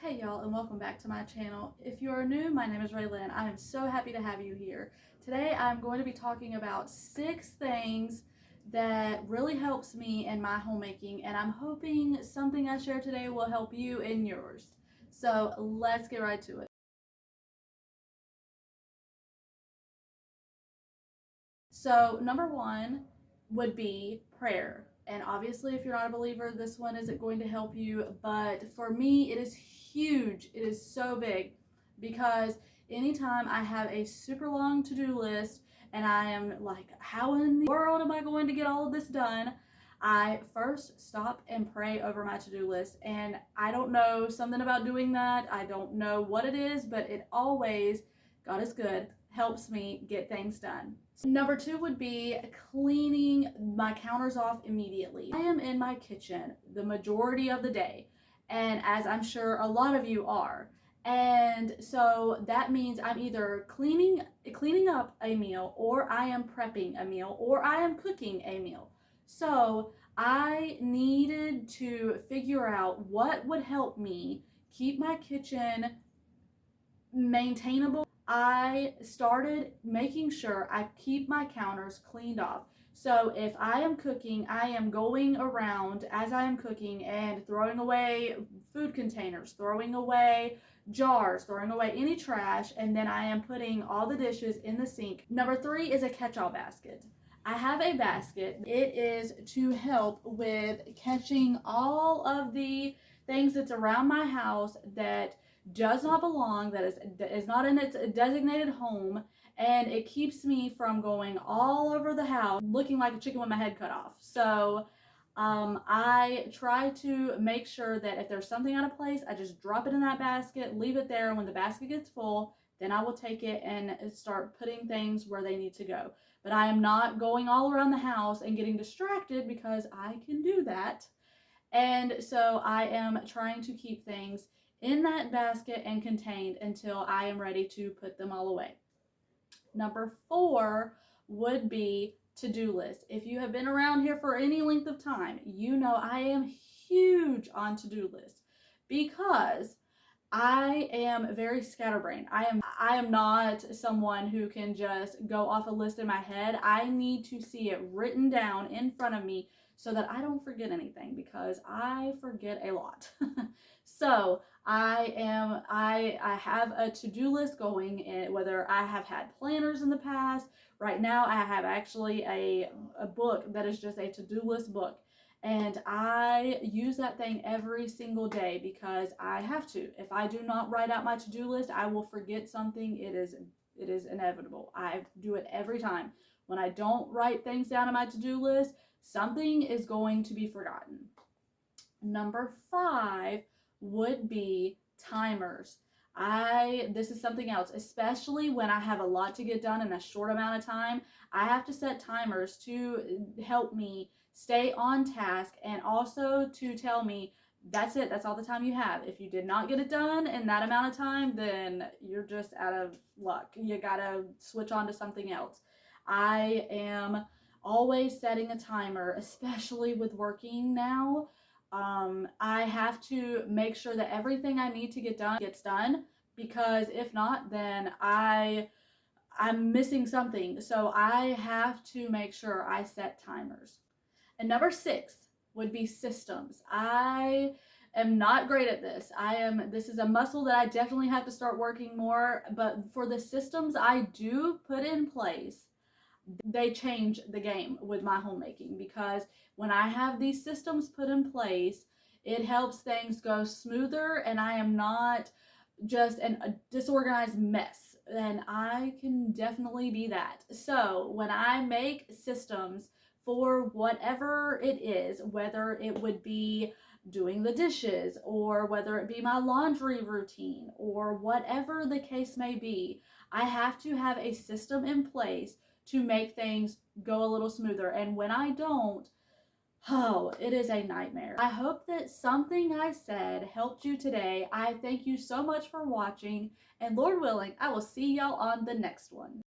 Hey y'all, and welcome back to my channel. If you are new, my name is Raylyn. I am so happy to have you here. Today I'm going to be talking about 6 things that really helps me in my homemaking, and I'm hoping something I share today will help you in yours. So let's get right to it. So number 1 would be prayer. And obviously if you're not a believer, this one isn't going to help you, but for me it is huge. It is so big because anytime I have a super long to-do list and I am like, how in the world am I going to get all of this done? I first stop and pray over my to-do list, and I don't know something about doing that. I don't know what it is, but it always, God is good, helps me get things done. Number 2 would be cleaning my counters off immediately. I am in my kitchen the majority of the day, and as I'm sure a lot of you are. And so that means I'm either cleaning up a meal, or I am prepping a meal, or I am cooking a meal. So I needed to figure out what would help me keep my kitchen maintainable. I started making sure I keep my counters cleaned off. So if I am cooking, I am going around as I am cooking and throwing away food containers, throwing away jars, throwing away any trash, and then I am putting all the dishes in the sink. Number 3 is a catch-all basket. I have a basket. It is to help with catching all of the things that's around my house that does not belong, that is not in its designated home, and it keeps me from going all over the house looking like a chicken with my head cut off. So I try to make sure that if there's something out of place, I just drop it in that basket, leave it there, and when the basket gets full, then I will take it and start putting things where they need to go. But I am not going all around the house and getting distracted, because I can do that. And so I am trying to keep things in that basket and contained until I am ready to put them all away. Number 4 would be to-do list. If you have been around here for any length of time, you know I am huge on to-do list because I am very scatterbrained. I am not someone who can just go off a list in my head. I need to see it written down in front of me so that I don't forget anything, because I forget a lot. So I have a to-do list going, whether I have had planners in the past. Right now I have actually a book that is just a to-do list book. And I use that thing every single day because I have to. If I do not write out my to-do list, I will forget something. It is inevitable. I do it every time. When I don't write things down on my to-do list, something is going to be forgotten. Number 5 would be timers. This is something else, especially when I have a lot to get done in a short amount of time. I have to set timers to help me stay on task, and also to tell me that's it, that's all the time you have. If you did not get it done in that amount of time, then you're just out of luck. You gotta switch on to something else. I am always setting a timer, especially with working now. I have to make sure that everything I need to get done gets done, because if not, then I'm missing something. So I have to make sure I set timers. And number 6 would be systems. I am not great at this. This is a muscle that I definitely have to start working more, but for the systems I do put in place, they change the game with my homemaking, because when I have these systems put in place, it helps things go smoother, and I am not just a disorganized mess. And I can definitely be that. So when I make systems for whatever it is, whether it would be doing the dishes, or whether it be my laundry routine, or whatever the case may be, I have to have a system in place to make things go a little smoother. And when I don't, oh, it is a nightmare. I hope that something I said helped you today. I thank you so much for watching, and Lord willing, I will see y'all on the next one.